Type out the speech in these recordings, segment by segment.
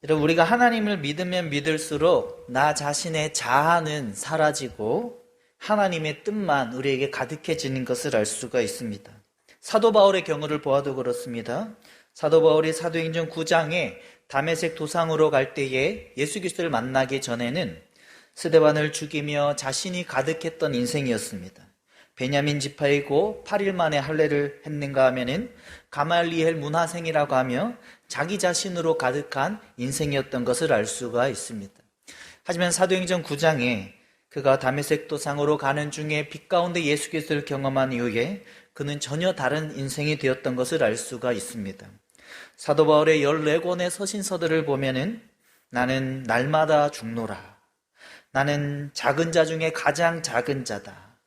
여러분, 우리가 하나님을 믿으면 믿을수록 나 자신의 자아는 사라지고 하나님의 뜻만 우리에게 가득해지는 것을 알 수가 있습니다. 사도 바울의 경우를 보아도 그렇습니다. 사도 바울이 사도행전 9장에 다메섹 도상으로 갈 때에 예수 그리스도를 만나기 전에는 스데반을 죽이며 자신이 가득했던 인생이었습니다. 베냐민 지파이고 8일 만에 할례를 했는가 하면은 가말리엘 문하생이라고 하며 자기 자신으로 가득한 인생이었던 것을 알 수가 있습니다. 하지만 사도행전 9장에 그가 다메섹 도상으로 가는 중에 빛 가운데 예수 그리스도를 경험한 이후에 그는 전혀 다른 인생이 되었던 것을 알 수가 있습니다. 사도 바울의 14권의 서신서들을 보면은 나는 날마다 죽노라. 나는 작은 자 중에 가장 작은 자다.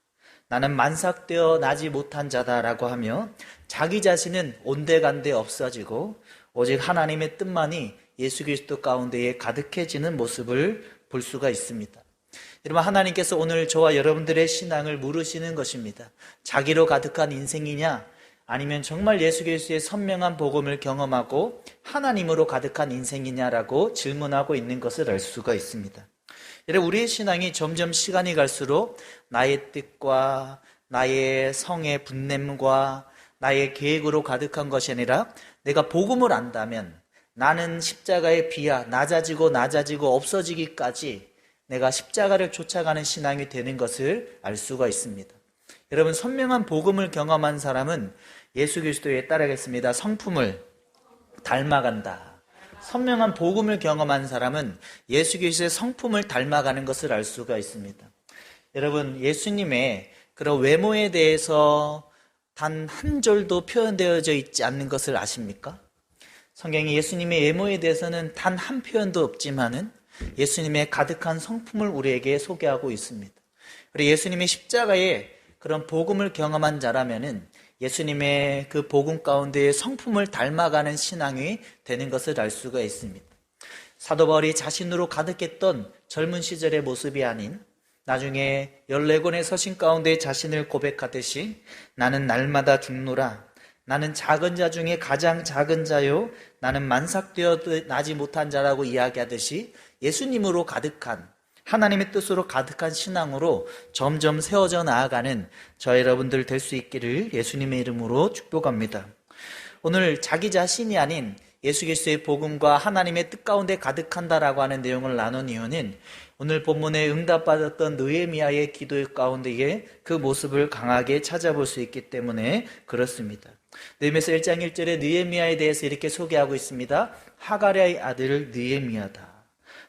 나는 만삭되어 나지 못한 자다라고 하며 자기 자신은 온데간데 없어지고 오직 하나님의 뜻만이 예수 그리스도 가운데에 가득해지는 모습을 볼 수가 있습니다. 여러분, 하나님께서 오늘 저와 여러분들의 신앙을 물으시는 것입니다. 자기로 가득한 인생이냐, 아니면 정말 예수 그리스도의 선명한 복음을 경험하고 하나님으로 가득한 인생이냐라고 질문하고 있는 것을 알 수가 있습니다. 여러분, 우리의 신앙이 점점 시간이 갈수록 나의 뜻과 나의 성의 분냄과 나의 계획으로 가득한 것이 아니라 내가 복음을 안다면 나는 십자가의 비하, 낮아지고 없어지기까지 내가 십자가를 쫓아가는 신앙이 되는 것을 알 수가 있습니다. 여러분, 선명한 복음을 경험한 사람은 예수 그리스도에 따르겠습니다. 성품을 닮아간다. 선명한 복음을 경험한 사람은 예수 그리스도의 성품을 닮아가는 것을 알 수가 있습니다. 여러분, 예수님의 그런 외모에 대해서 단 한 절도 표현되어져 있지 않는 것을 아십니까? 성경에 예수님의 외모에 대해서는 단 한 표현도 없지만은 예수님의 가득한 성품을 우리에게 소개하고 있습니다. 그리고 예수님의 십자가에 그런 복음을 경험한 자라면은 예수님의 그 복음 가운데의 성품을 닮아가는 신앙이 되는 것을 알 수가 있습니다. 사도 바울이 자신으로 가득했던 젊은 시절의 모습이 아닌 나중에 14권의 서신 가운데 자신을 고백하듯이 나는 날마다 죽노라. 나는 작은 자 중에 가장 작은 자요. 나는 만삭되어 나지 못한 자라고 이야기하듯이 예수님으로 가득한, 하나님의 뜻으로 가득한 신앙으로 점점 세워져 나아가는 저 여러분들 될 수 있기를 예수님의 이름으로 축복합니다. 오늘 자기 자신이 아닌 예수 그리스도의 복음과 하나님의 뜻 가운데 가득한다라고 하는 내용을 나눈 이유는 오늘 본문에 응답받았던 느헤미야의 기도 가운데에 그 모습을 강하게 찾아볼 수 있기 때문에 그렇습니다. 느헤미야서 1장 1절에 느헤미야에 대해서 이렇게 소개하고 있습니다. 하가랴의 아들 느헤미야다.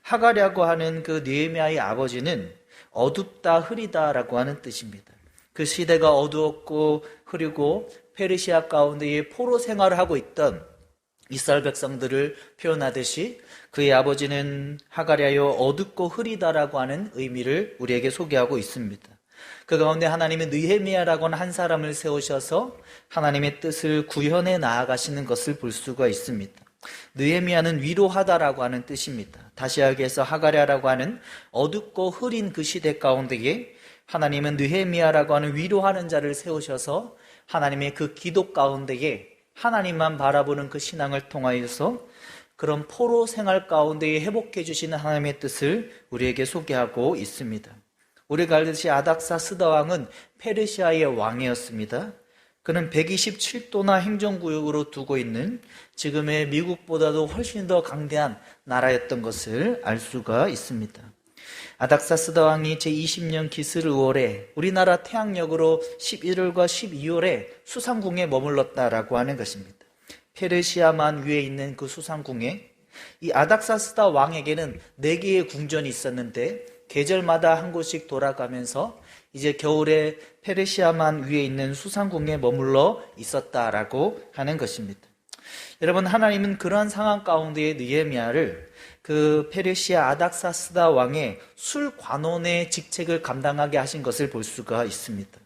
하가랴고 하는 그 느헤미야의 아버지는 어둡다, 흐리다라고 하는 뜻입니다. 그 시대가 어두웠고 흐리고 페르시아 가운데에 포로 생활을 하고 있던 이스라엘 백성들을 표현하듯이 그의 아버지는 하가랴요 어둡고 흐리다라고 하는 의미를 우리에게 소개하고 있습니다. 그 가운데 하나님은 느헤미야라고 하는 한 사람을 세우셔서 하나님의 뜻을 구현해 나아가시는 것을 볼 수가 있습니다. 느헤미야는 위로하다라고 하는 뜻입니다. 다시 이야기해서 하가랴라고 하는 어둡고 흐린 그 시대 가운데에 하나님은 느헤미야라고 하는 위로하는 자를 세우셔서 하나님의 그 기도 가운데에 하나님만 바라보는 그 신앙을 통하여서 그런 포로 생활 가운데에 회복해 주시는 하나님의 뜻을 우리에게 소개하고 있습니다. 우리가 알듯이 아닥사스다 왕은 페르시아의 왕이었습니다. 그는 127도나 행정구역으로 두고 있는 지금의 미국보다도 훨씬 더 강대한 나라였던 것을 알 수가 있습니다. 아닥사스다 왕이 제20년 기슬5월에 우리나라 태양력으로 11월과 12월에 수상궁에 머물렀다라고 하는 것입니다. 페르시아만 위에 있는 그 수상궁에 이 아닥사스다 왕에게는 4개의 궁전이 있었는데 계절마다 한 곳씩 돌아가면서 이제 겨울에 페르시아만 위에 있는 수상궁에 머물러 있었다라고 하는 것입니다. 여러분, 하나님은 그러한 상황 가운데에 느헤미야를 그 페르시아 아닥사스다 왕의 술 관원의 직책을 감당하게 하신 것을 볼 수가 있습니다.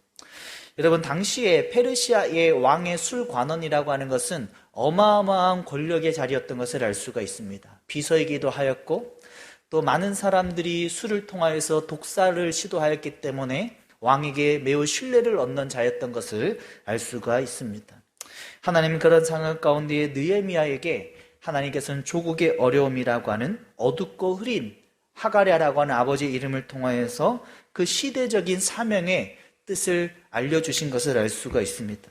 여러분, 당시에 페르시아의 왕의 술 관원이라고 하는 것은 어마어마한 권력의 자리였던 것을 알 수가 있습니다. 비서이기도 하였고 또 많은 사람들이 술을 통하여서 독사를 시도하였기 때문에 왕에게 매우 신뢰를 얻는 자였던 것을 알 수가 있습니다. 하나님은 그런 상황 가운데에 느헤미야에게 하나님께서는 조국의 어려움이라고 하는 어둡고 흐린 하가랴라고 하는 아버지의 이름을 통하여서 그 시대적인 사명의 뜻을 알려주신 것을 알 수가 있습니다.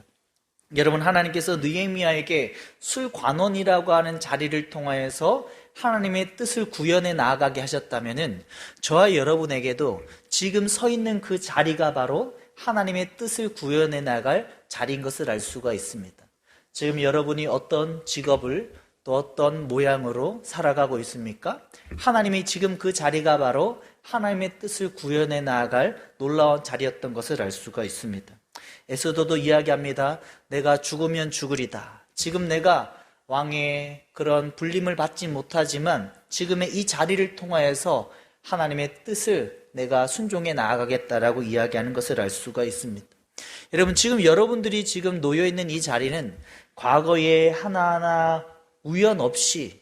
여러분, 하나님께서 느헤미야에게 술관원이라고 하는 자리를 통하여서 하나님의 뜻을 구현해 나아가게 하셨다면은 저와 여러분에게도 지금 서 있는 그 자리가 바로 하나님의 뜻을 구현해 나갈 자리인 것을 알 수가 있습니다. 지금 여러분이 어떤 직업을 또 어떤 모양으로 살아가고 있습니까? 하나님이 지금 그 자리가 바로 하나님의 뜻을 구현해 나아갈 놀라운 자리였던 것을 알 수가 있습니다. 에스더도 이야기합니다. 내가 죽으면 죽으리다. 지금 내가 왕의 그런 불림을 받지 못하지만 지금의 이 자리를 통하여서 하나님의 뜻을 내가 순종해 나아가겠다라고 이야기하는 것을 알 수가 있습니다. 여러분, 지금 여러분들이 지금 놓여있는 이 자리는 과거에 하나하나 우연 없이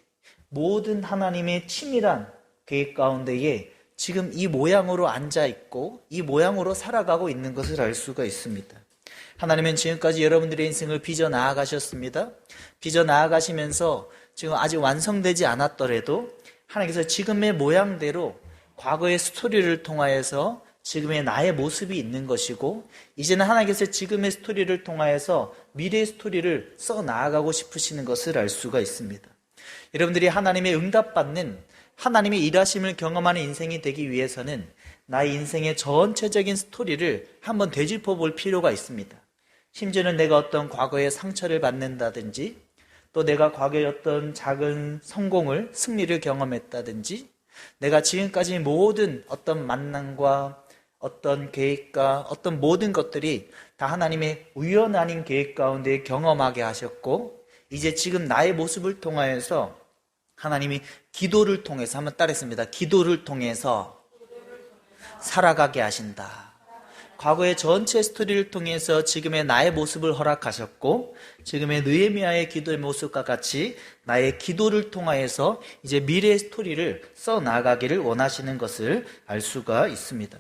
모든 하나님의 치밀한 계획 가운데에 지금 이 모양으로 앉아있고 이 모양으로 살아가고 있는 것을 알 수가 있습니다. 하나님은 지금까지 여러분들의 인생을 빚어 나아가셨습니다. 빚어 나아가시면서 지금 아직 완성되지 않았더라도 하나님께서 지금의 모양대로 과거의 스토리를 통하여서 지금의 나의 모습이 있는 것이고, 이제는 하나님께서 지금의 스토리를 통하여서 미래의 스토리를 써 나아가고 싶으시는 것을 알 수가 있습니다. 여러분들이 하나님의 응답받는 하나님의 일하심을 경험하는 인생이 되기 위해서는 나의 인생의 전체적인 스토리를 한번 되짚어 볼 필요가 있습니다. 심지어는 내가 어떤 과거의 상처를 받는다든지, 또 내가 과거에 어떤 작은 성공을, 승리를 경험했다든지, 내가 지금까지 모든 어떤 만남과 어떤 계획과 어떤 모든 것들이 다 하나님의 우연 아닌 계획 가운데 경험하게 하셨고, 이제 지금 나의 모습을 통하여서 하나님이 기도를 통해서, 한번 따라했습니다. 기도를 통해서 살아가게 하신다. 과거의 전체 스토리를 통해서 지금의 나의 모습을 허락하셨고, 지금의 느헤미야의 기도의 모습과 같이 나의 기도를 통하여서 이제 미래의 스토리를 써 나가기를 원하시는 것을 알 수가 있습니다.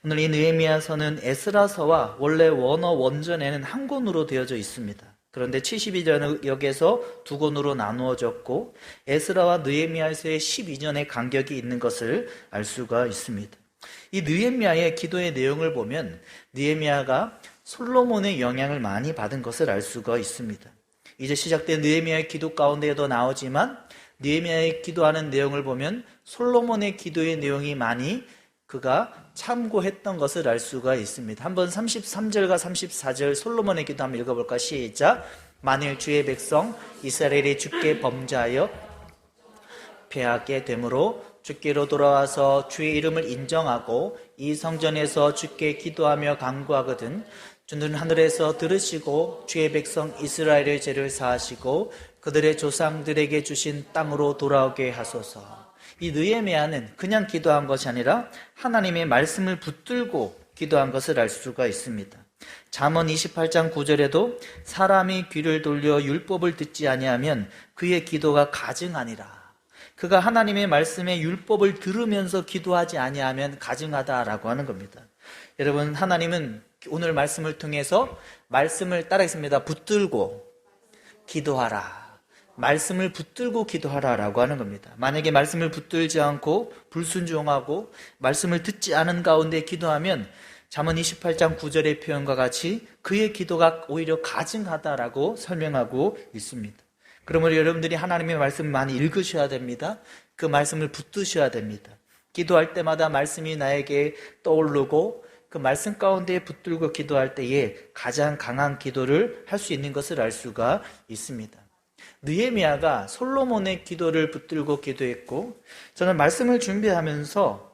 오늘 이 느헤미야서는 에스라서와 원래 원어 원전에는 한 권으로 되어져 있습니다. 그런데 72전역에서 두 권으로 나누어졌고, 에스라와 느헤미야서의 12년의 간격이 있는 것을 알 수가 있습니다. 이 느헤미야의 기도의 내용을 보면 느헤미야가 솔로몬의 영향을 많이 받은 것을 알 수가 있습니다. 이제 시작된 느헤미야의 기도 가운데에도 나오지만 느헤미야의 기도하는 내용을 보면 솔로몬의 기도의 내용이 많이 그가 참고했던 것을 알 수가 있습니다. 한번 33절과 34절 솔로몬의 기도 한번 읽어볼까? 시작. 만일 주의 백성 이스라엘이 주께 범죄하여 패하게 되므로 주께로 돌아와서 주의 이름을 인정하고 이 성전에서 주께 기도하며 간구하거든 주는 하늘에서 들으시고 주의 백성 이스라엘의 죄를 사하시고 그들의 조상들에게 주신 땅으로 돌아오게 하소서. 이 느헤미야는 그냥 기도한 것이 아니라 하나님의 말씀을 붙들고 기도한 것을 알 수가 있습니다. 잠언 28장 9절에도 사람이 귀를 돌려 율법을 듣지 아니하면 그의 기도가 가증하니라. 그가 하나님의 말씀의 율법을 들으면서 기도하지 아니하면 가증하다라고 하는 겁니다. 여러분, 하나님은 오늘 말씀을 통해서 말씀을 따라했습니다. 붙들고 기도하라. 말씀을 붙들고 기도하라라고 하는 겁니다. 만약에 말씀을 붙들지 않고 불순종하고 말씀을 듣지 않은 가운데 기도하면 잠언 28장 9절의 표현과 같이 그의 기도가 오히려 가증하다라고 설명하고 있습니다. 그러므로 여러분들이 하나님의 말씀을 많이 읽으셔야 됩니다. 그 말씀을 붙드셔야 됩니다. 기도할 때마다 말씀이 나에게 떠오르고 그 말씀 가운데 붙들고 기도할 때에 가장 강한 기도를 할 수 있는 것을 알 수가 있습니다. 느헤미야가 솔로몬의 기도를 붙들고 기도했고, 저는 말씀을 준비하면서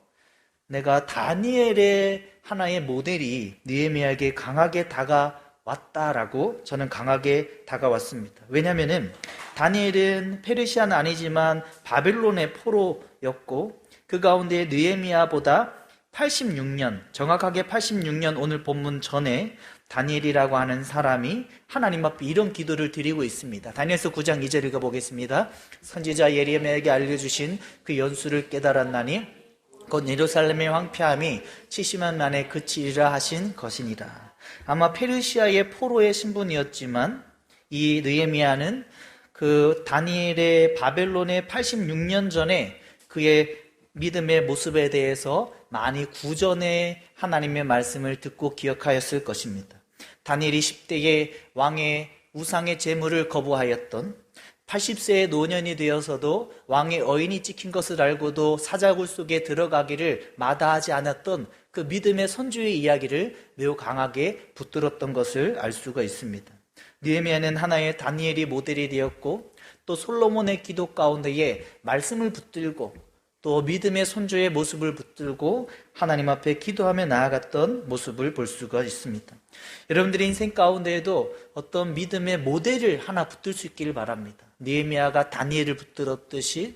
내가 다니엘의 하나의 모델이 느헤미야에게 강하게 다가왔다라고 저는 강하게 다가왔습니다. 왜냐하면 다니엘은 페르시아는 아니지만 바벨론의 포로였고 그 가운데 느헤미야보다 86년, 정확하게 86년 오늘 본문 전에 다니엘이라고 하는 사람이 하나님 앞에 이런 기도를 드리고 있습니다. 다니엘서 9장 2절 읽어보겠습니다. 선지자 예레미야에게 알려주신 그 연수를 깨달았나니 곧 예루살렘의 황폐함이 70년 만에 그치리라 하신 것이니라. 아마 페르시아의 포로의 신분이었지만 이 느헤미야는 그 다니엘의 바벨론의 86년 전에 그의 믿음의 모습에 대해서 많이 구전에 하나님의 말씀을 듣고 기억하였을 것입니다. 다니엘이 10대에 왕의 우상의 제물을 거부하였던, 80세의 노년이 되어서도 왕의 어인이 찍힌 것을 알고도 사자굴 속에 들어가기를 마다하지 않았던 그 믿음의 선주의 이야기를 매우 강하게 붙들었던 것을 알 수가 있습니다. 느헤미야는 하나의 다니엘이 모델이 되었고, 또 솔로몬의 기도 가운데에 말씀을 붙들고 또 믿음의 선조의 모습을 붙들고 하나님 앞에 기도하며 나아갔던 모습을 볼 수가 있습니다. 여러분들의 인생 가운데에도 어떤 믿음의 모델을 하나 붙들 수 있기를 바랍니다. 느헤미야가 다니엘을 붙들었듯이,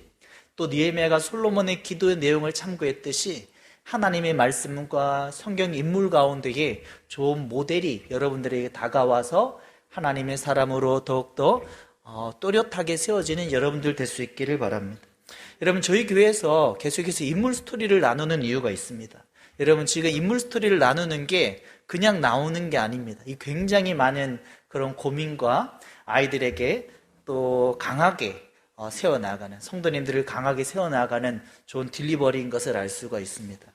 또 느헤미야가 솔로몬의 기도의 내용을 참고했듯이 하나님의 말씀과 성경 인물 가운데에 좋은 모델이 여러분들에게 다가와서 하나님의 사람으로 더욱더 또렷하게 세워지는 여러분들 될 수 있기를 바랍니다. 여러분, 저희 교회에서 계속해서 인물 스토리를 나누는 이유가 있습니다. 여러분, 지금 인물 스토리를 나누는 게 그냥 나오는 게 아닙니다. 이 굉장히 많은 그런 고민과 아이들에게 또 강하게 세워나가는, 성도님들을 강하게 세워나가는 좋은 딜리버리인 것을 알 수가 있습니다.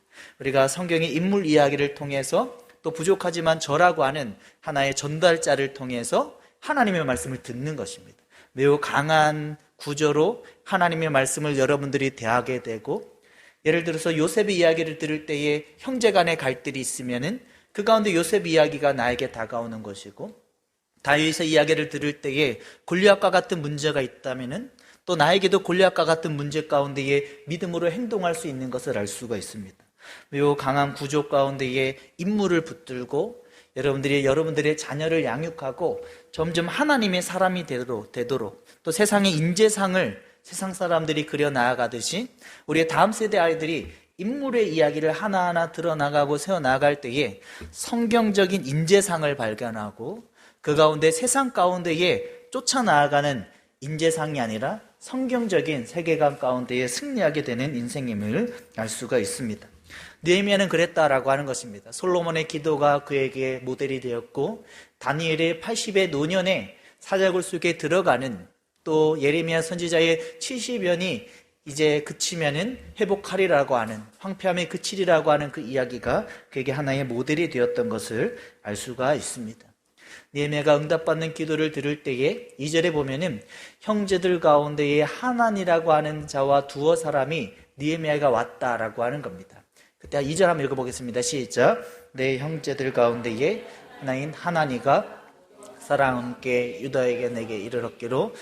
우리가 성경의 인물 이야기를 통해서 또 부족하지만 저라고 하는 하나의 전달자를 통해서 하나님의 말씀을 듣는 것입니다. 매우 강한 구조로 하나님의 말씀을 여러분들이 대하게 되고, 예를 들어서 요셉의 이야기를 들을 때에 형제 간의 갈등이 있으면은 그 가운데 요셉 이야기가 나에게 다가오는 것이고, 다윗의 이야기를 들을 때에 골리앗과 같은 문제가 있다면은 또 나에게도 골리앗과 같은 문제 가운데에 믿음으로 행동할 수 있는 것을 알 수가 있습니다. 매우 강한 구조 가운데에 인물을 붙들고 여러분들의 자녀를 양육하고 점점 하나님의 사람이 되도록 또 세상의 인재상을 세상 사람들이 그려 나아가듯이 우리의 다음 세대 아이들이 인물의 이야기를 하나하나 드러나가고 세워나갈 때에 성경적인 인재상을 발견하고 그 가운데 세상 가운데에 쫓아나아가는 인재상이 아니라 성경적인 세계관 가운데에 승리하게 되는 인생임을 알 수가 있습니다. 느헤미야는 그랬다라고 하는 것입니다. 솔로몬의 기도가 그에게 모델이 되었고, 다니엘의 80의 노년에 사자굴 속에 들어가는, 또 예레미야 선지자의 70년이 이제 그치면은 회복하리라고 하는, 황폐함이 그치리라고 하는 그 이야기가 그에게 하나의 모델이 되었던 것을 알 수가 있습니다. 느헤미야가 응답받는 기도를 들을 때에 2절에 보면은 형제들 가운데에 하난이라고 하는 자와 두어 사람이 느헤미야가 왔다라고 하는 겁니다. 그때 2절 한번 읽어보겠습니다. 시작. 내 형제들 가운데에 하나인 하나니가 사랑 함께 유다에게 내게 이르렀기로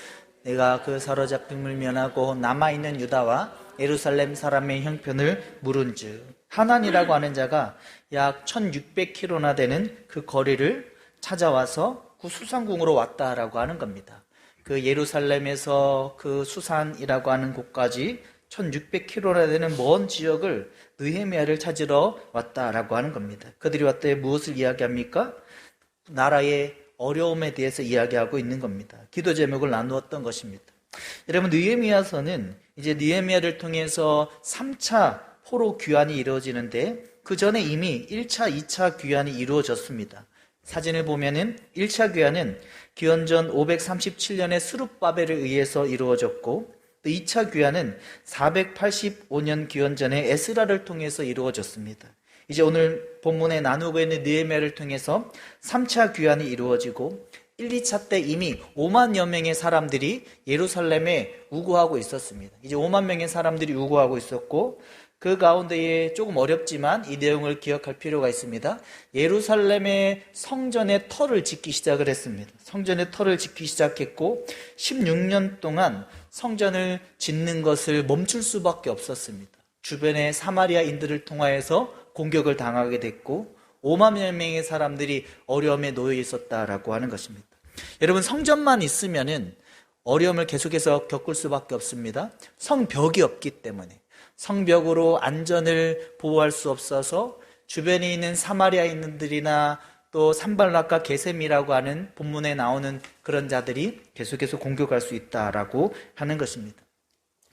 내가 그 사로잡힘을 면하고 남아있는 유다와 예루살렘 사람의 형편을 물은즉, 하난이라고 하는 자가 약 1600km나 되는 그 거리를 찾아와서 그 수산궁으로 왔다라고 하는 겁니다. 그 예루살렘에서 그 수산이라고 하는 곳까지 1600km나 되는 먼 지역을 느헤미야를 찾으러 왔다라고 하는 겁니다. 그들이 왔다에 무엇을 이야기합니까? 나라의 어려움에 대해서 이야기하고 있는 겁니다. 기도 제목을 나누었던 것입니다. 여러분, 느헤미야서는 이제 느헤미야를 통해서 3차 포로 귀환이 이루어지는데 그 전에 이미 1차, 2차 귀환이 이루어졌습니다. 사진을 보면은 1차 귀환은 기원전 537년에 스룹바벨에 의해서 이루어졌고, 또 2차 귀환은 485년 기원전에 에스라를 통해서 이루어졌습니다. 이제 오늘 본문에 나누고 있는 느헤미야를 통해서 3차 귀환이 이루어지고, 1, 2차 때 이미 5만여 명의 사람들이 예루살렘에 우거하고 있었습니다. 이제 5만 명의 사람들이 우거하고 있었고, 그 가운데에 조금 어렵지만 이 내용을 기억할 필요가 있습니다. 예루살렘의 성전의 터를 짓기 시작을 했습니다. 성전의 터를 짓기 시작했고 16년 동안 성전을 짓는 것을 멈출 수밖에 없었습니다. 주변의 사마리아인들을 통하여서 공격을 당하게 됐고 5만 명의 사람들이 어려움에 놓여 있었다라고 하는 것입니다. 여러분, 성전만 있으면은 어려움을 계속해서 겪을 수밖에 없습니다. 성벽이 없기 때문에. 성벽으로 안전을 보호할 수 없어서 주변에 있는 사마리아인들이나 또 산발락과 게셈이라고 하는 본문에 나오는 그런 자들이 계속해서 공격할 수 있다라고 하는 것입니다.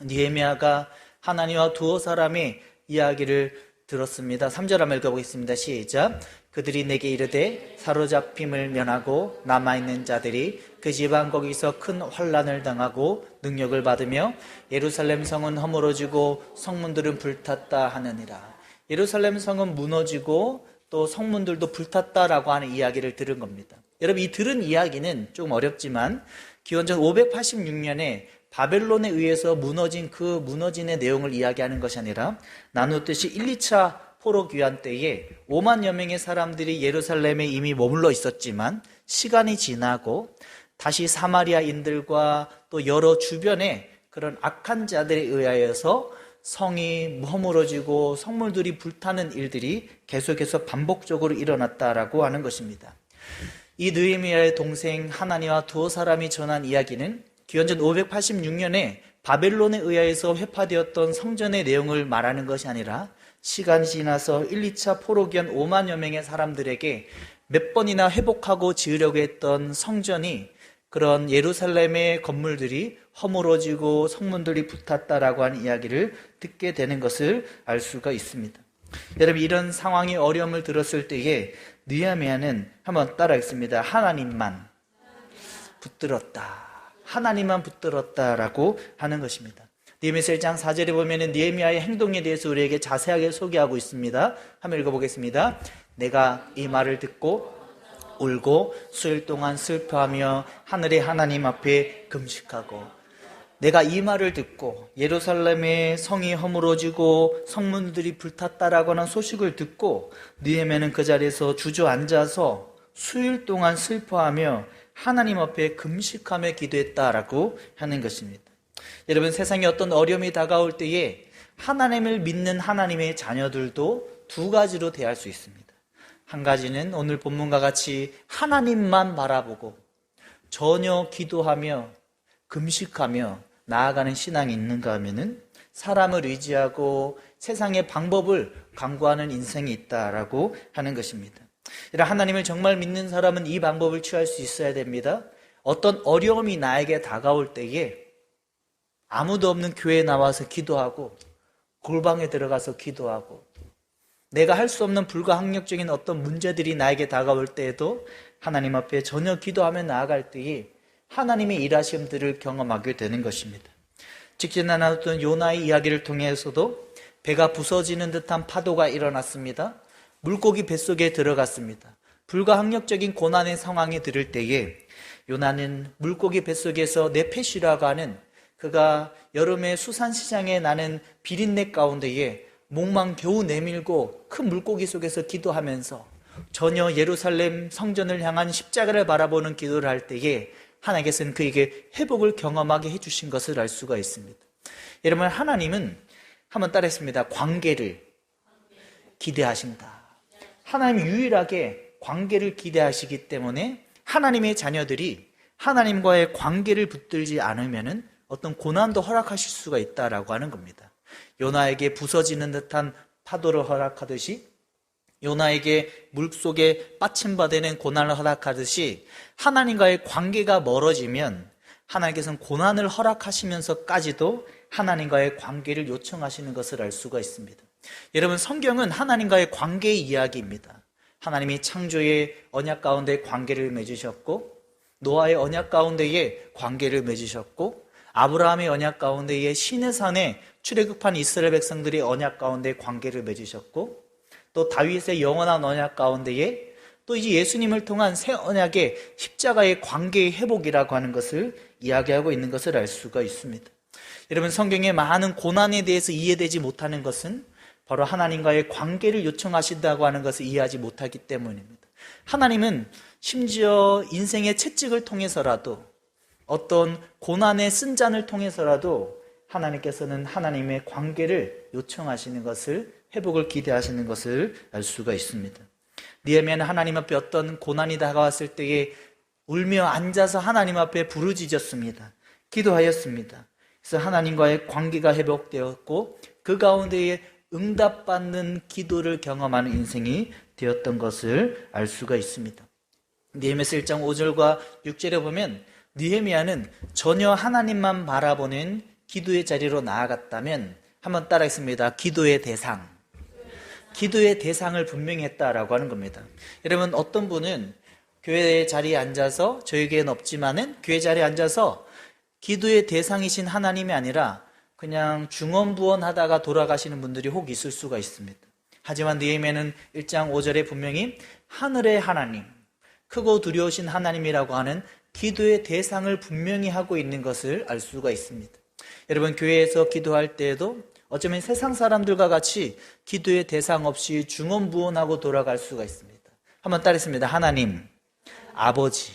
느헤미야가 하나님과 두어 사람의 이야기를 들었습니다. 3절 한번 읽어보겠습니다. 시작. 그들이 내게 이르되 사로잡힘을 면하고 남아있는 자들이 그 지방 거기서 큰 환난을 당하고 능력을 받으며 예루살렘 성은 허물어지고 성문들은 불탔다 하느니라. 예루살렘 성은 무너지고 또 성문들도 불탔다라고 하는 이야기를 들은 겁니다. 여러분, 이 들은 이야기는 좀 어렵지만 기원전 586년에 바벨론에 의해서 무너진 그 무너진의 내용을 이야기하는 것이 아니라 나누듯이 1, 2차 포로 귀환 때에 5만여 명의 사람들이 예루살렘에 이미 머물러 있었지만 시간이 지나고 다시 사마리아인들과 또 여러 주변의 그런 악한 자들에 의하여서 성이 허물어지고 성물들이 불타는 일들이 계속해서 반복적으로 일어났다라고 하는 것입니다. 이 느헤미야의 동생 하나니와 두 사람이 전한 이야기는 기원전 586년에 바벨론에 의하여서 회파되었던 성전의 내용을 말하는 것이 아니라 시간이 지나서 1, 2차 포로기한 5만여 명의 사람들에게 몇 번이나 회복하고 지으려고 했던 성전이, 그런 예루살렘의 건물들이 허물어지고 성문들이 불탔다라고 하는 이야기를 듣게 되는 것을 알 수가 있습니다. 여러분, 이런 상황이 어려움을 들었을 때에 느헤미야는 한번 따라하겠습니다. 하나님만 붙들었다. 하나님만 붙들었다라고 하는 것입니다. 느헤미야서 1장 4절에 보면은 느헤미야의 행동에 대해서 우리에게 자세하게 소개하고 있습니다. 한번 읽어보겠습니다. 내가 이 말을 듣고 울고 수일 동안 슬퍼하며 하늘의 하나님 앞에 금식하고, 내가 이 말을 듣고 예루살렘의 성이 허물어지고 성문들이 불탔다라고 하는 소식을 듣고 느헤미야는 그 자리에서 주저앉아서 수일 동안 슬퍼하며 하나님 앞에 금식하며 기도했다라고 하는 것입니다. 여러분, 세상에 어떤 어려움이 다가올 때에 하나님을 믿는 하나님의 자녀들도 두 가지로 대할 수 있습니다. 한 가지는 오늘 본문과 같이 하나님만 바라보고 전혀 기도하며 금식하며 나아가는 신앙이 있는가 하면은 사람을 의지하고 세상의 방법을 강구하는 인생이 있다라고 하는 것입니다. 하나님을 정말 믿는 사람은 이 방법을 취할 수 있어야 됩니다. 어떤 어려움이 나에게 다가올 때에 아무도 없는 교회에 나와서 기도하고 골방에 들어가서 기도하고 내가 할 수 없는 불가항력적인 어떤 문제들이 나에게 다가올 때에도 하나님 앞에 전혀 기도하며 나아갈 때에 하나님의 일하심들을 경험하게 되는 것입니다. 직전에 나눴던 요나의 이야기를 통해서도 배가 부서지는 듯한 파도가 일어났습니다. 물고기 뱃속에 들어갔습니다. 불가항력적인 고난의 상황에 들을 때에 요나는 물고기 뱃속에서 네페시라고 하는, 그가 여름에 수산시장에 나는 비린내 가운데에 목만 겨우 내밀고 큰 물고기 속에서 기도하면서 전혀 예루살렘 성전을 향한 십자가를 바라보는 기도를 할 때에 하나님께서는 그에게 회복을 경험하게 해주신 것을 알 수가 있습니다. 여러분, 하나님은 한번 따라했습니다. 관계를 기대하신다. 하나님 유일하게 관계를 기대하시기 때문에 하나님의 자녀들이 하나님과의 관계를 붙들지 않으면 어떤 고난도 허락하실 수가 있다라고 하는 겁니다. 요나에게 부서지는 듯한 파도를 허락하듯이, 요나에게 물속에 빠침받는 고난을 허락하듯이 하나님과의 관계가 멀어지면 하나님께서는 고난을 허락하시면서까지도 하나님과의 관계를 요청하시는 것을 알 수가 있습니다. 여러분, 성경은 하나님과의 관계의 이야기입니다. 하나님이 창조의 언약 가운데 관계를 맺으셨고, 노아의 언약 가운데에 관계를 맺으셨고, 아브라함의 언약 가운데에 시내산에 출애굽한 이스라엘 백성들의 언약 가운데 관계를 맺으셨고, 또 다윗의 영원한 언약 가운데에 또 이제 예수님을 통한 새 언약의 십자가의 관계의 회복이라고 하는 것을 이야기하고 있는 것을 알 수가 있습니다. 여러분, 성경의 많은 고난에 대해서 이해되지 못하는 것은 바로 하나님과의 관계를 요청하신다고 하는 것을 이해하지 못하기 때문입니다. 하나님은 심지어 인생의 채찍을 통해서라도, 어떤 고난의 쓴잔을 통해서라도 하나님께서는 하나님의 관계를 요청하시는 것을, 회복을 기대하시는 것을 알 수가 있습니다. 느헤미야는 하나님 앞에 어떤 고난이 다가왔을 때에 울며 앉아서 하나님 앞에 부르짖었습니다. 기도하였습니다. 그래서 하나님과의 관계가 회복되었고 그 가운데에 응답받는 기도를 경험하는 인생이 되었던 것을 알 수가 있습니다. 느헤미야서 1장 5절과 6절에 보면 느헤미야는 전혀 하나님만 바라보는 기도의 자리로 나아갔다면, 한번 따라했습니다. 기도의 대상. 기도의 대상을 분명히 했다라고 하는 겁니다. 여러분, 어떤 분은 교회 자리에 앉아서, 저희 교회는 없지만은 교회 자리에 앉아서 기도의 대상이신 하나님이 아니라 그냥 중언부언 하다가 돌아가시는 분들이 혹 있을 수가 있습니다. 하지만 느헤미야는 1장 5절에 분명히 하늘의 하나님, 크고 두려우신 하나님이라고 하는 기도의 대상을 분명히 하고 있는 것을 알 수가 있습니다. 여러분, 교회에서 기도할 때에도 어쩌면 세상 사람들과 같이 기도의 대상 없이 중언부언하고 돌아갈 수가 있습니다. 한번 따르겠습니다. 하나님, 아버지.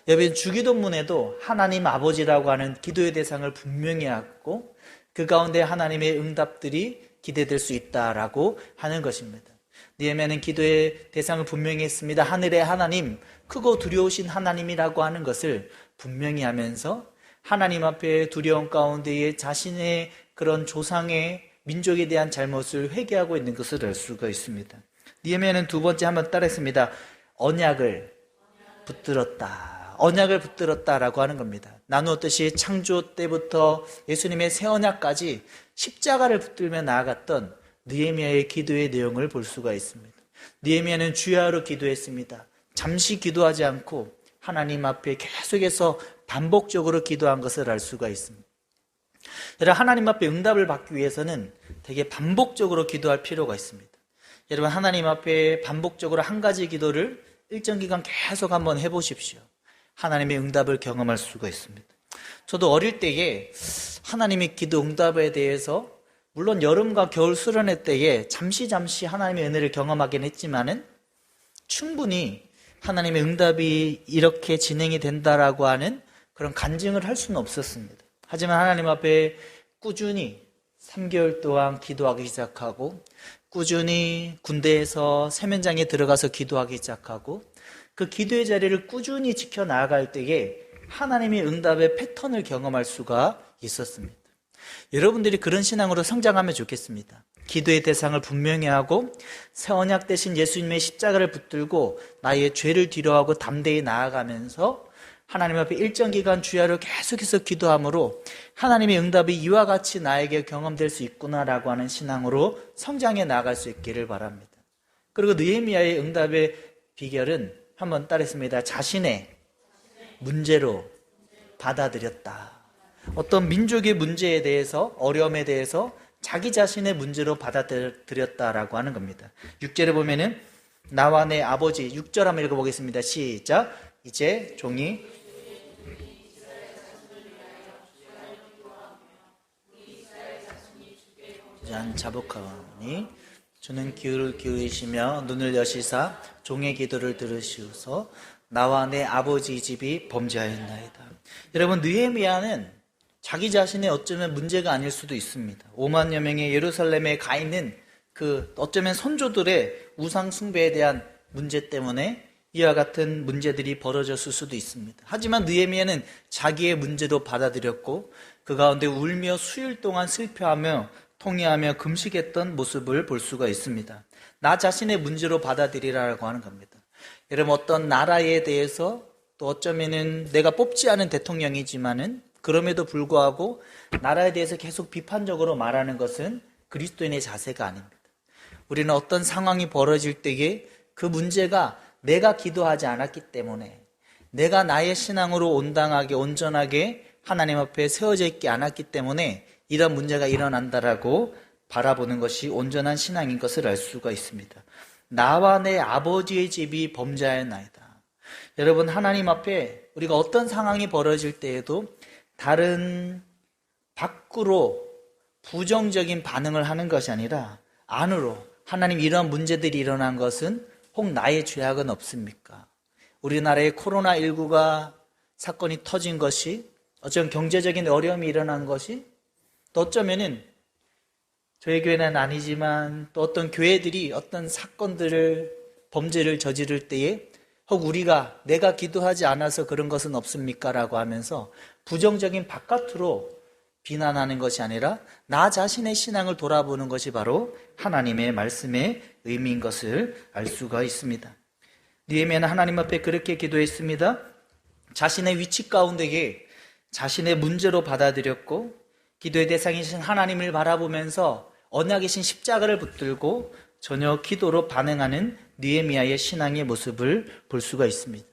여러분, 주기도문에도 하나님 아버지라고 하는 기도의 대상을 분명히 하고 그 가운데 하나님의 응답들이 기대될 수 있다라고 하는 것입니다. 느헤미야는 기도의 대상을 분명히 했습니다. 하늘의 하나님, 크고 두려우신 하나님이라고 하는 것을 분명히 하면서 하나님 앞에 두려움 가운데에 자신의 그런 조상의 민족에 대한 잘못을 회개하고 있는 것을 알 수가 있습니다. 느헤미야는 두 번째 한번 따라했습니다. 언약을 붙들었다. 언약을 붙들었다라고 하는 겁니다. 나누었듯이 창조 때부터 예수님의 새 언약까지 십자가를 붙들며 나아갔던 느헤미야의 기도의 내용을 볼 수가 있습니다. 느헤미야는 주야로 기도했습니다. 잠시 기도하지 않고 하나님 앞에 계속해서 반복적으로 기도한 것을 알 수가 있습니다. 여러분, 하나님 앞에 응답을 받기 위해서는 되게 반복적으로 기도할 필요가 있습니다. 여러분, 하나님 앞에 반복적으로 한 가지 기도를 일정 기간 계속 한번 해보십시오. 하나님의 응답을 경험할 수가 있습니다. 저도 어릴 때에 하나님의 기도 응답에 대해서 물론 여름과 겨울 수련회 때에 잠시 하나님의 은혜를 경험하긴 했지만은 충분히 하나님의 응답이 이렇게 진행이 된다라고 하는 그런 간증을 할 수는 없었습니다. 하지만 하나님 앞에 꾸준히 3개월 동안 기도하기 시작하고 꾸준히 군대에서 세면장에 들어가서 기도하기 시작하고 그 기도의 자리를 꾸준히 지켜나갈 때에 하나님의 응답의 패턴을 경험할 수가 있었습니다. 여러분들이 그런 신앙으로 성장하면 좋겠습니다. 기도의 대상을 분명히 하고 새 언약 대신 예수님의 십자가를 붙들고 나의 죄를 뒤로하고 담대히 나아가면서 하나님 앞에 일정 기간 주야로 계속해서 기도함으로 하나님의 응답이 이와 같이 나에게 경험될 수 있구나라고 하는 신앙으로 성장해 나아갈 수 있기를 바랍니다. 그리고 느헤미야의 응답의 비결은 한번 따르겠습니다. 자신의 문제로 받아들였다. 어떤 민족의 문제에 대해서, 어려움에 대해서 자기 자신의 문제로 받아들였다라고 하는 겁니다. 6절에 보면은 나와 내 아버지, 6절 한번 읽어보겠습니다. 시작. 이제 종이 자복하오니 주는 귀를 기울이시며 눈을 여시사 종의 기도를 들으시어서 나와 내 아버지 집이 범죄하였나이다. 여러분, 느헤미야는 자기 자신의 어쩌면 문제가 아닐 수도 있습니다. 5만여 명의 예루살렘에 가 있는 그 어쩌면 선조들의 우상 숭배에 대한 문제 때문에 이와 같은 문제들이 벌어졌을 수도 있습니다. 하지만 느헤미야는 자기의 문제로 받아들였고 그 가운데 울며 수일 동안 슬퍼하며 통회하며 금식했던 모습을 볼 수가 있습니다. 나 자신의 문제로 받아들이라고 하는 겁니다. 여러분, 어떤 나라에 대해서 또 어쩌면은 내가 뽑지 않은 대통령이지만은 그럼에도 불구하고 나라에 대해서 계속 비판적으로 말하는 것은 그리스도인의 자세가 아닙니다. 우리는 어떤 상황이 벌어질 때에 그 문제가 내가 기도하지 않았기 때문에 내가 나의 신앙으로 온당하게 온전하게 하나님 앞에 세워져 있지 않았기 때문에 이런 문제가 일어난다라고 바라보는 것이 온전한 신앙인 것을 알 수가 있습니다. 나와 내 아버지의 집이 범죄하였나이다. 여러분, 하나님 앞에 우리가 어떤 상황이 벌어질 때에도 다른 밖으로 부정적인 반응을 하는 것이 아니라 안으로 하나님, 이런 문제들이 일어난 것은 혹 나의 죄악은 없습니까? 우리나라에 코로나19가 사건이 터진 것이, 어쩌면 경제적인 어려움이 일어난 것이, 또 어쩌면은 저희 교회는 아니지만 또 어떤 교회들이 어떤 사건들을, 범죄를 저지를 때에 혹 우리가 내가 기도하지 않아서 그런 것은 없습니까? 라고 하면서 부정적인 바깥으로 비난하는 것이 아니라 나 자신의 신앙을 돌아보는 것이 바로 하나님의 말씀의 의미인 것을 알 수가 있습니다. 느헤미야는 하나님 앞에 그렇게 기도했습니다. 자신의 위치 가운데에 자신의 문제로 받아들였고 기도의 대상이신 하나님을 바라보면서 언약이신 십자가를 붙들고 전혀 기도로 반응하는 느헤미야의 신앙의 모습을 볼 수가 있습니다.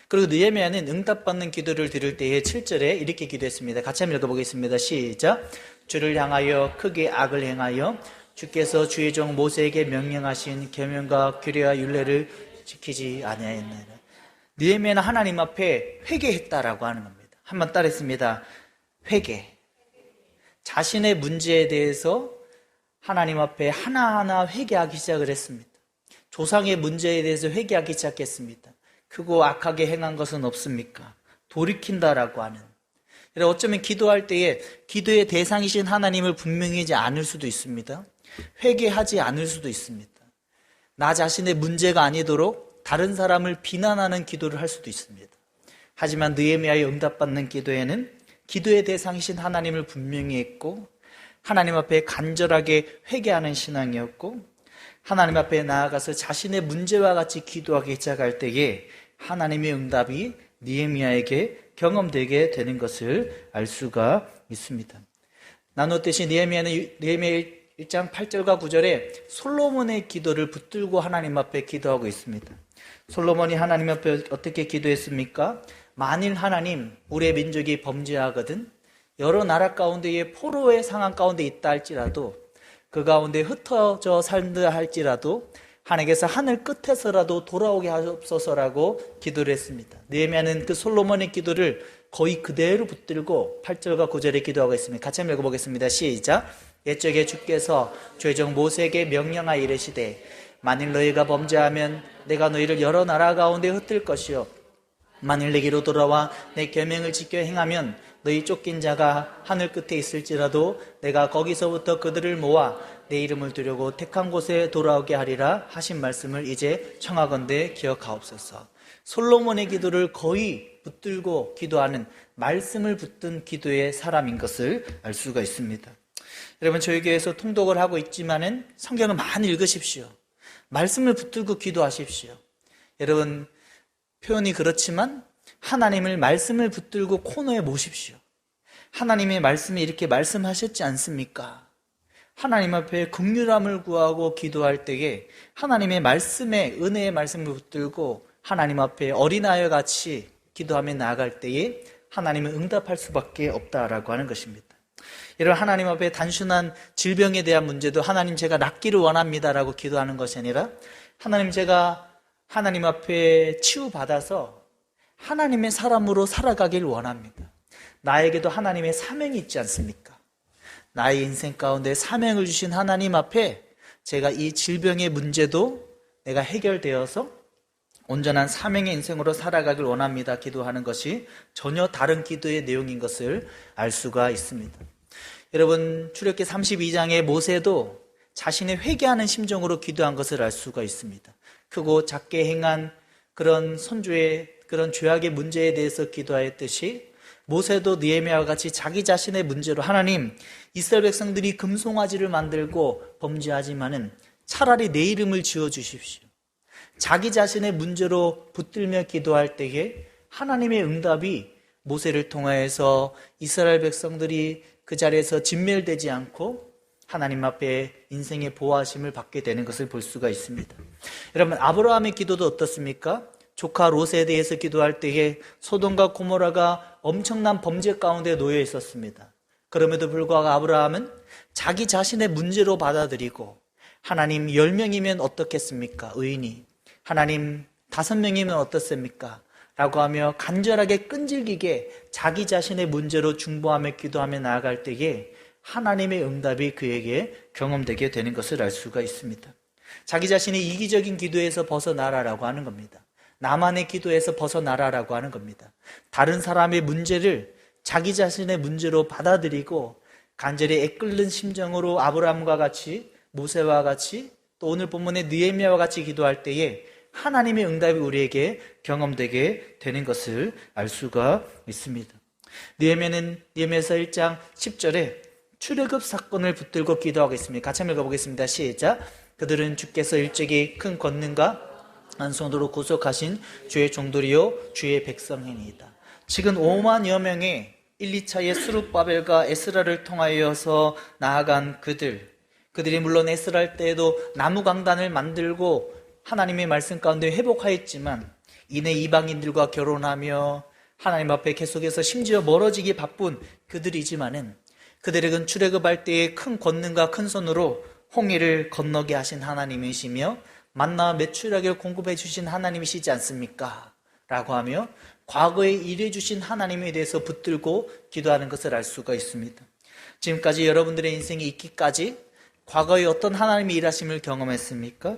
그리고 느헤미야는 응답받는 기도를 드릴 때에 7절에 이렇게 기도했습니다. 같이 한번 읽어보겠습니다. 시작. 주를 향하여 크게 악을 행하여 주께서 주의 종 모세에게 명령하신 계명과 규례와 율례를 지키지 아니하였나이다. 느헤미야는 하나님 앞에 회개했다라고 하는 겁니다. 한번 따라했습니다. 회개. 자신의 문제에 대해서 하나님 앞에 하나하나 회개하기 시작을 했습니다. 조상의 문제에 대해서 회개하기 시작했습니다. 크고 악하게 행한 것은 없습니까? 돌이킨다라고 하는. 어쩌면 기도할 때에 기도의 대상이신 하나님을 분명히 하지 않을 수도 있습니다. 회개하지 않을 수도 있습니다. 나 자신의 문제가 아니도록 다른 사람을 비난하는 기도를 할 수도 있습니다. 하지만 느헤미야의 응답받는 기도에는 기도의 대상이신 하나님을 분명히 했고 하나님 앞에 간절하게 회개하는 신앙이었고 하나님 앞에 나아가서 자신의 문제와 같이 기도하기 시작할 때에 하나님의 응답이 느헤미야에게 경험되게 되는 것을 알 수가 있습니다. 나누었듯이 느헤미야는 느헤미야 1장 8절과 9절에 솔로몬의 기도를 붙들고 하나님 앞에 기도하고 있습니다. 솔로몬이 하나님 앞에 어떻게 기도했습니까? 만일 하나님, 우리의 민족이 범죄하거든 여러 나라 가운데에 포로의 상황 가운데 있다 할지라도 그 가운데 흩어져 살다 할지라도 하나님께서 하늘 끝에서라도 돌아오게 하옵소서라고 기도를 했습니다. 느헤미야는 그 솔로몬의 기도를 거의 그대로 붙들고 8절과 9절에 기도하고 있습니다. 같이 한번 읽어보겠습니다. 시작. 옛적에 주께서 주의 종 모세에게 명령하여 이르시되 만일 너희가 범죄하면 내가 너희를 여러 나라 가운데 흩을 것이요 만일 내게로 돌아와 내 계명을 지켜 행하면 너희 쫓긴 자가 하늘 끝에 있을지라도 내가 거기서부터 그들을 모아 내 이름을 두려고 택한 곳에 돌아오게 하리라 하신 말씀을 이제 청하건대 기억하옵소서. 솔로몬의 기도를 거의 붙들고 기도하는 말씀을 붙든 기도의 사람인 것을 알 수가 있습니다. 여러분 저희 교회에서 통독을 하고 있지만은 성경을 많이 읽으십시오. 말씀을 붙들고 기도하십시오. 여러분 표현이 그렇지만 하나님을 말씀을 붙들고 코너에 모십시오. 하나님의 말씀이 이렇게 말씀하셨지 않습니까? 하나님 앞에 긍휼함을 구하고 기도할 때에 하나님의 말씀에 은혜의 말씀을 붙들고 하나님 앞에 어린아이와 같이 기도하며 나아갈 때에 하나님은 응답할 수밖에 없다라고 하는 것입니다. 여러분 하나님 앞에 단순한 질병에 대한 문제도 하나님 제가 낫기를 원합니다라고 기도하는 것이 아니라 하나님 제가 하나님 앞에 치유받아서 하나님의 사람으로 살아가길 원합니다. 나에게도 하나님의 사명이 있지 않습니까? 나의 인생 가운데 사명을 주신 하나님 앞에 제가 이 질병의 문제도 내가 해결되어서 온전한 사명의 인생으로 살아가길 원합니다. 기도하는 것이 전혀 다른 기도의 내용인 것을 알 수가 있습니다. 여러분 출애굽기 32장의 모세도 자신의 회개하는 심정으로 기도한 것을 알 수가 있습니다. 크고 작게 행한 그런 선조의 그런 죄악의 문제에 대해서 기도하였듯이 모세도 느헤미야와 같이 자기 자신의 문제로 하나님 이스라엘 백성들이 금송아지를 만들고 범죄하지만은 차라리 내 이름을 지어주십시오. 자기 자신의 문제로 붙들며 기도할 때에 하나님의 응답이 모세를 통하여서 이스라엘 백성들이 그 자리에서 진멸되지 않고 하나님 앞에 인생의 보호하심을 받게 되는 것을 볼 수가 있습니다. 여러분 아브라함의 기도도 어떻습니까? 조카 롯에 대해서 기도할 때에 소돔과 고모라가 엄청난 범죄 가운데 놓여 있었습니다. 그럼에도 불구하고 아브라함은 자기 자신의 문제로 받아들이고 하나님 10명이면 어떻겠습니까? 의인이. 하나님 5명이면 어떻습니까? 라고 하며 간절하게 끈질기게 자기 자신의 문제로 중보하며 기도하며 나아갈 때에 하나님의 응답이 그에게 경험되게 되는 것을 알 수가 있습니다. 자기 자신의 이기적인 기도에서 벗어나라라고 하는 겁니다. 나만의 기도에서 벗어나라라고 하는 겁니다. 다른 사람의 문제를 자기 자신의 문제로 받아들이고 간절히 애끓는 심정으로 아브라함과 같이 모세와 같이 또 오늘 본문의 느헤미야와 같이 기도할 때에 하나님의 응답이 우리에게 경험되게 되는 것을 알 수가 있습니다. 느헤미야는 느헤미야서 1장 10절에 출애굽 사건을 붙들고 기도하고 있습니다. 같이 한번 읽어보겠습니다. 시작. 그들은 주께서 일찍이 큰 권능과 안손으로 구속하신 주의 종들이요 주의 백성이니이다. 지금 5만여 명의 1, 2차의 수룹바벨과 에스라를 통하여서 나아간 그들, 그들이 물론 에스라할 때에도 나무 강단을 만들고 하나님의 말씀 가운데 회복하였지만 이내 이방인들과 결혼하며 하나님 앞에 계속해서 심지어 멀어지기 바쁜 그들이지만은 그들에겐 출애굽할 때의 큰 권능과 큰 손으로 홍해를 건너게 하신 하나님이시며 만나와 메추라기를 공급해 주신 하나님이시지 않습니까? 라고 하며 과거에 일해 주신 하나님에 대해서 붙들고 기도하는 것을 알 수가 있습니다. 지금까지 여러분들의 인생이 있기까지 과거에 어떤 하나님의 일하심을 경험했습니까?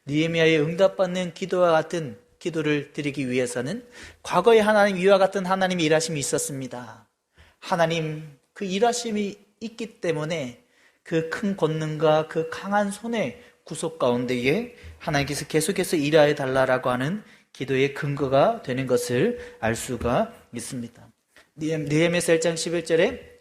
느헤미야의 응답받는 기도와 같은 기도를 드리기 위해서는 과거에 하나님 이와 같은 하나님의 일하심이 있었습니다. 하나님 그 일하심이 있기 때문에 그 큰 권능과 그 강한 손의 구속 가운데에 하나님께서 계속해서 일하여 달라라고 하는 기도의 근거가 되는 것을 알 수가 있습니다. 느헤미야서 1장 11절에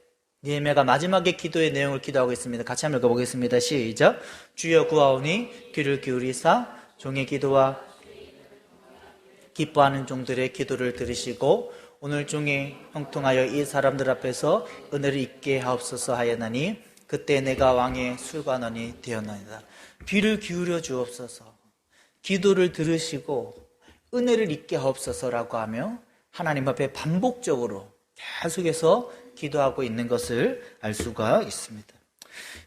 느헤미야가 마지막에 기도의 내용을 기도하고 있습니다. 같이 한번 읽어보겠습니다. 시작. 주여 구하오니 귀를 기울이사 종의 기도와 기뻐하는 종들의 기도를 들으시고 오늘 중에 형통하여 이 사람들 앞에서 은혜를 입게 하옵소서 하였나니 그때 내가 왕의 술관원이 되었나이다. 귀를 기울여 주옵소서. 기도를 들으시고 은혜를 입게 하옵소서라고 하며 하나님 앞에 반복적으로 계속해서 기도하고 있는 것을 알 수가 있습니다.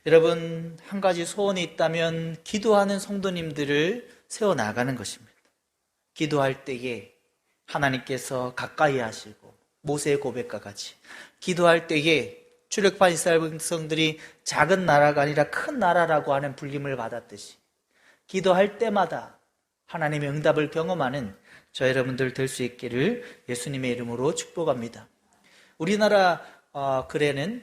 여러분, 한 가지 소원이 있다면 기도하는 성도님들을 세워나가는 것입니다. 기도할 때에 하나님께서 가까이 하시고 모세의 고백과 같이 기도할 때에 출애굽한 이스라엘 백성들이 작은 나라가 아니라 큰 나라라고 하는 불림을 받았듯이 기도할 때마다 하나님의 응답을 경험하는 저 여러분들 될 수 있기를 예수님의 이름으로 축복합니다. 우리나라 글에는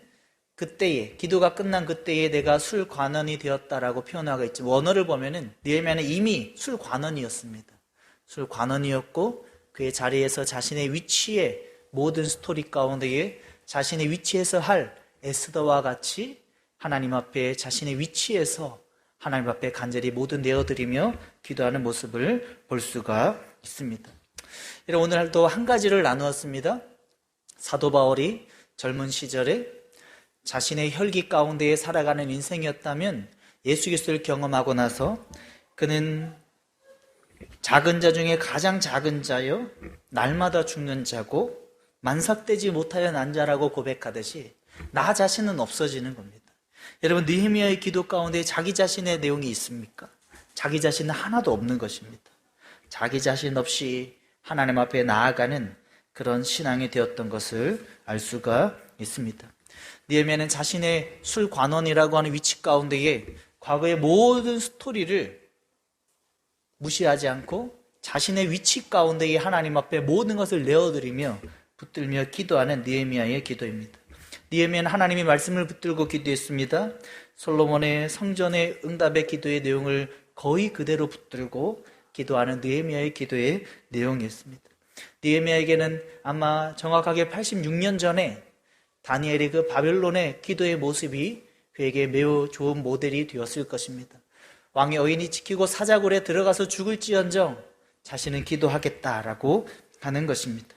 그때에 기도가 끝난 그때에 내가 술관원이 되었다라고 표현하고 있죠. 원어를 보면은 느헤미야는 이미 술관원이었습니다. 술관원이었고 그의 자리에서 자신의 위치에 모든 스토리 가운데에 자신의 위치에서 할 에스더와 같이 하나님 앞에 자신의 위치에서 하나님 앞에 간절히 모든 내어드리며 기도하는 모습을 볼 수가 있습니다. 오늘도 한 가지를 나누었습니다. 사도 바울이 젊은 시절에 자신의 혈기 가운데에 살아가는 인생이었다면 예수 그리스도를 경험하고 나서 그는 작은 자 중에 가장 작은 자요 날마다 죽는 자고 만삭되지 못하여 난 자라고 고백하듯이 나 자신은 없어지는 겁니다. 여러분, 느헤미야의 기도 가운데 자기 자신의 내용이 있습니까? 자기 자신은 하나도 없는 것입니다. 자기 자신 없이 하나님 앞에 나아가는 그런 신앙이 되었던 것을 알 수가 있습니다. 느헤미야는 자신의 술관원이라고 하는 위치 가운데에 과거의 모든 스토리를 무시하지 않고 자신의 위치 가운데에 하나님 앞에 모든 것을 내어드리며 붙들며 기도하는 느헤미야의 기도입니다. 느헤미야는 하나님의 말씀을 붙들고 기도했습니다. 솔로몬의 성전의 응답의 기도의 내용을 거의 그대로 붙들고 기도하는 느헤미야의 기도의 내용이었습니다. 느헤미야에게는 아마 정확하게 86년 전에 다니엘이 그 바벨론의 기도의 모습이 그에게 매우 좋은 모델이 되었을 것입니다. 왕의 어인이 지키고 사자굴에 들어가서 죽을지언정 자신은 기도하겠다라고 하는 것입니다.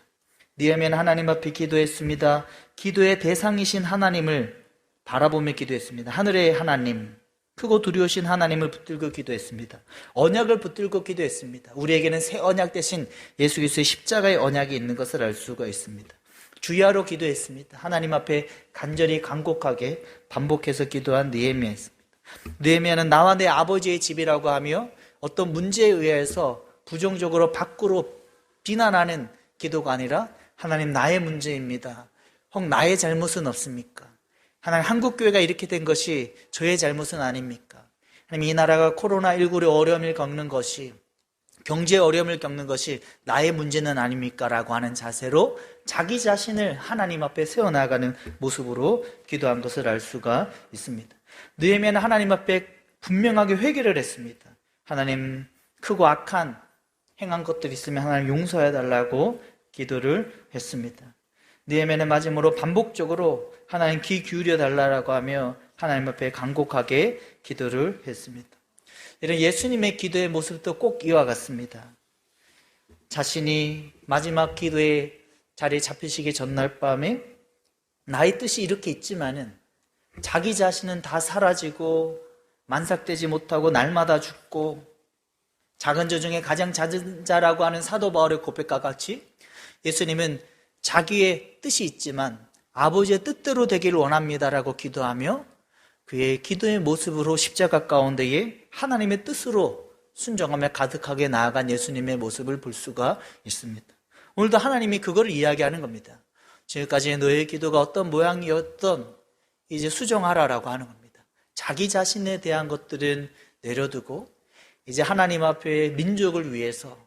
느헤미야는 하나님 앞에 기도했습니다. 기도의 대상이신 하나님을 바라보며 기도했습니다. 하늘의 하나님, 크고 두려우신 하나님을 붙들고 기도했습니다. 언약을 붙들고 기도했습니다. 우리에게는 새 언약 대신 예수 그리스도의 십자가의 언약이 있는 것을 알 수가 있습니다. 주야로 기도했습니다. 하나님 앞에 간절히 간곡하게 반복해서 기도한 느헤미야였습니다. 느헤미야는 나와 내 아버지의 집이라고 하며 어떤 문제에 의해서 부정적으로 밖으로 비난하는 기도가 아니라 하나님 나의 문제입니다. 혹 나의 잘못은 없습니까? 하나님 한국교회가 이렇게 된 것이 저의 잘못은 아닙니까? 하나님 이 나라가 코로나19로 어려움을 겪는 것이 경제 어려움을 겪는 것이 나의 문제는 아닙니까? 라고 하는 자세로 자기 자신을 하나님 앞에 세워나가는 모습으로 기도한 것을 알 수가 있습니다. 느헤미야는 하나님 앞에 분명하게 회개를 했습니다. 하나님 크고 악한 행한 것들이 있으면 하나님 용서해달라고 기도를 했습니다. 느헤미야는 마지막으로 반복적으로 하나님 귀 기울여 달라고 하며 하나님 앞에 간곡하게 기도를 했습니다. 이런 예수님의 기도의 모습도 꼭 이와 같습니다. 자신이 마지막 기도의 자리에 잡히시기 전날 밤에 나의 뜻이 이렇게 있지만은 자기 자신은 다 사라지고 만삭되지 못하고 날마다 죽고 작은 자 중에 가장 작은 자라고 하는 사도 바울의 고백과 같이 예수님은 자기의 뜻이 있지만 아버지의 뜻대로 되기를 원합니다라고 기도하며 그의 기도의 모습으로 십자가 가운데에 하나님의 뜻으로 순종하며 가득하게 나아간 예수님의 모습을 볼 수가 있습니다. 오늘도 하나님이 그걸 이야기하는 겁니다. 지금까지 너의 기도가 어떤 모양이었던 이제 수정하라라고 하는 겁니다. 자기 자신에 대한 것들은 내려두고 이제 하나님 앞에 민족을 위해서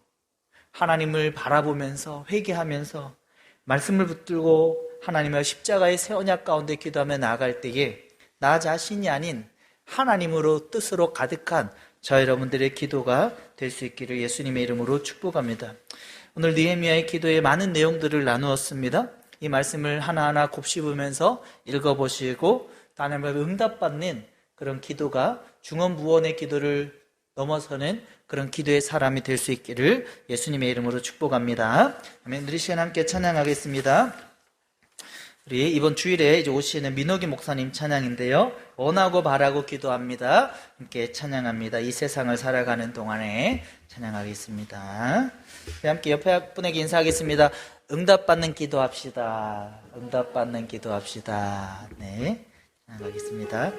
하나님을 바라보면서 회개하면서 말씀을 붙들고 하나님의 십자가의 새 언약 가운데 기도하며 나아갈 때에 나 자신이 아닌 하나님으로 뜻으로 가득한 저 여러분들의 기도가 될 수 있기를 예수님의 이름으로 축복합니다. 오늘 느헤미야의 기도에 많은 내용들을 나누었습니다. 이 말씀을 하나하나 곱씹으면서 읽어보시고 하나님의 응답받는 그런 기도가 중언부언의 기도를 넘어서는 그런 기도의 사람이 될 수 있기를 예수님의 이름으로 축복합니다. 아멘. 우리 시간 함께 찬양하겠습니다. 우리 이번 주일에 이제 오시는 민호기 목사님 찬양인데요. 원하고 바라고 기도합니다. 함께 찬양합니다. 이 세상을 살아가는 동안에 찬양하겠습니다. 함께 옆에 분에게 인사하겠습니다. 응답받는 기도합시다. 응답받는 기도합시다. 네, 찬양하겠습니다.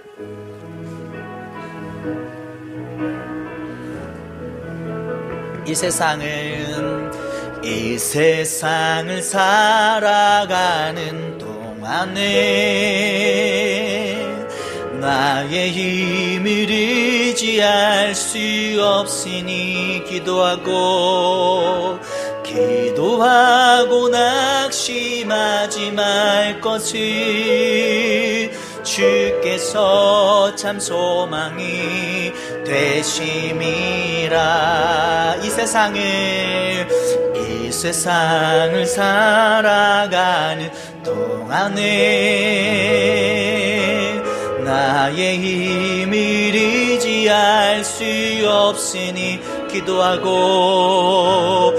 이 세상을 살아가는 동안에 나의 힘을 의지할 수 없으니 기도하고 낙심하지 말 것을 주께서 참 소망이 되심이라. 이 세상을 살아가는 동안에 나의 힘을 의지할 수 없으니 기도하고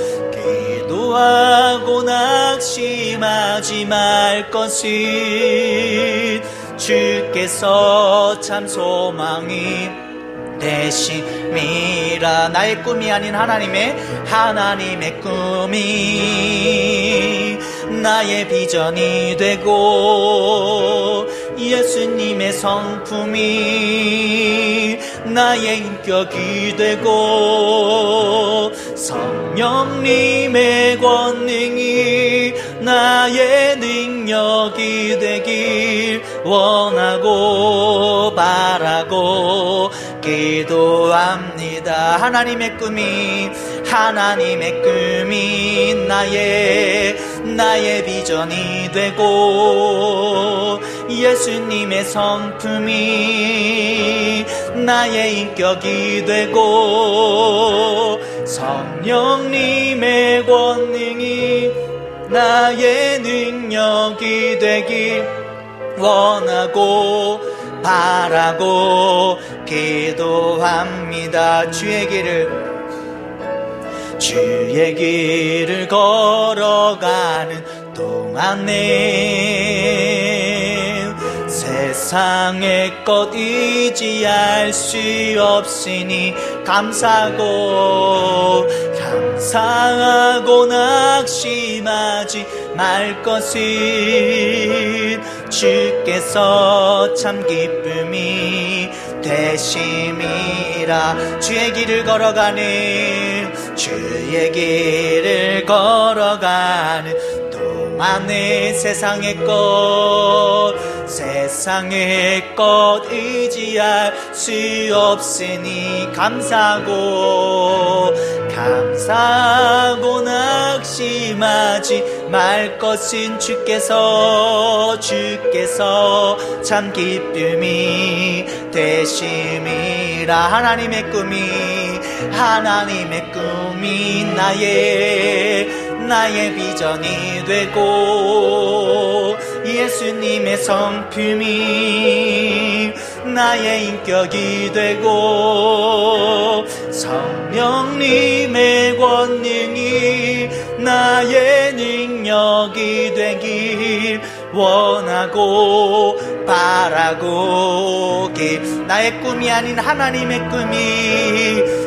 낙심하지 말 것을 주께서 참 소망이 되심이라. 나의 꿈이 아닌 하나님의 꿈이 나의 비전이 되고 예수님의 성품이 나의 인격이 되고 성령님의 권능이 나의 능력이 되길 원하고 바라고 기도합니다. 하나님의 꿈이 나의 비전이 되고 예수님의 성품이 나의 인격이 되고 성령님의 권능이 나의 능력이 되길 원하고 바라고 기도합니다. 주의 길을 걸어가는 동안에 세상의 것 의지할 수 없으니 감사하고 낙심하지 말 것을 주께서 참 기쁨이 되심이라. 주의 길을 걸어가는 동안에 세상의 것 의지할 수 없으니 감사하고 낙심하지 말 것은 주께서 참 기쁨이 되심이라. 하나님의 꿈이 나의 비전이 되고 예수님의 성품이 나의 인격이 되고 성령님의 권능이 나의 능력이 되길 원하고 바라고 나의 꿈이 아닌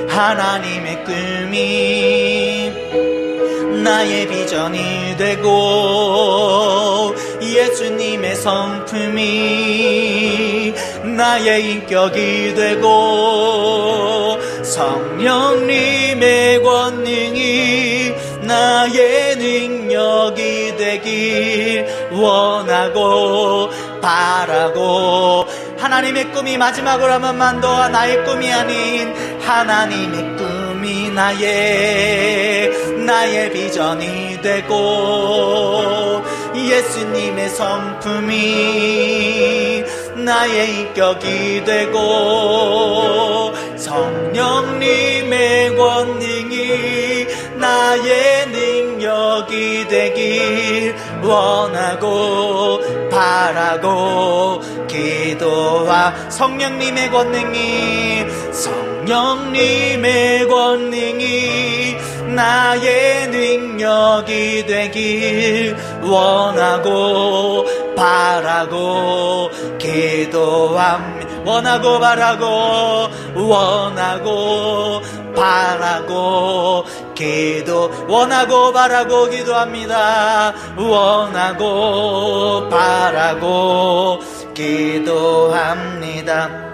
하나님의 꿈이 나의 비전이 되고 예수님의 성품이 나의 인격이 되고 성령님의 권능이 나의 능력이 되길 원하고 바라고 하나님의 꿈이 마지막으로 한 번만 더 나의 꿈이 아닌 하나님의 꿈이 나의 비전이 되고 예수님의 성품이 나의 인격이 되고 성령님의 권능이 나의 능력이 되길 원하고 바라고 기도하 성령님의 권능이 나의 능력이 되길 원하고 바라고 원하고 바라고 기도합니다. 원하고 바라고 기도합니다.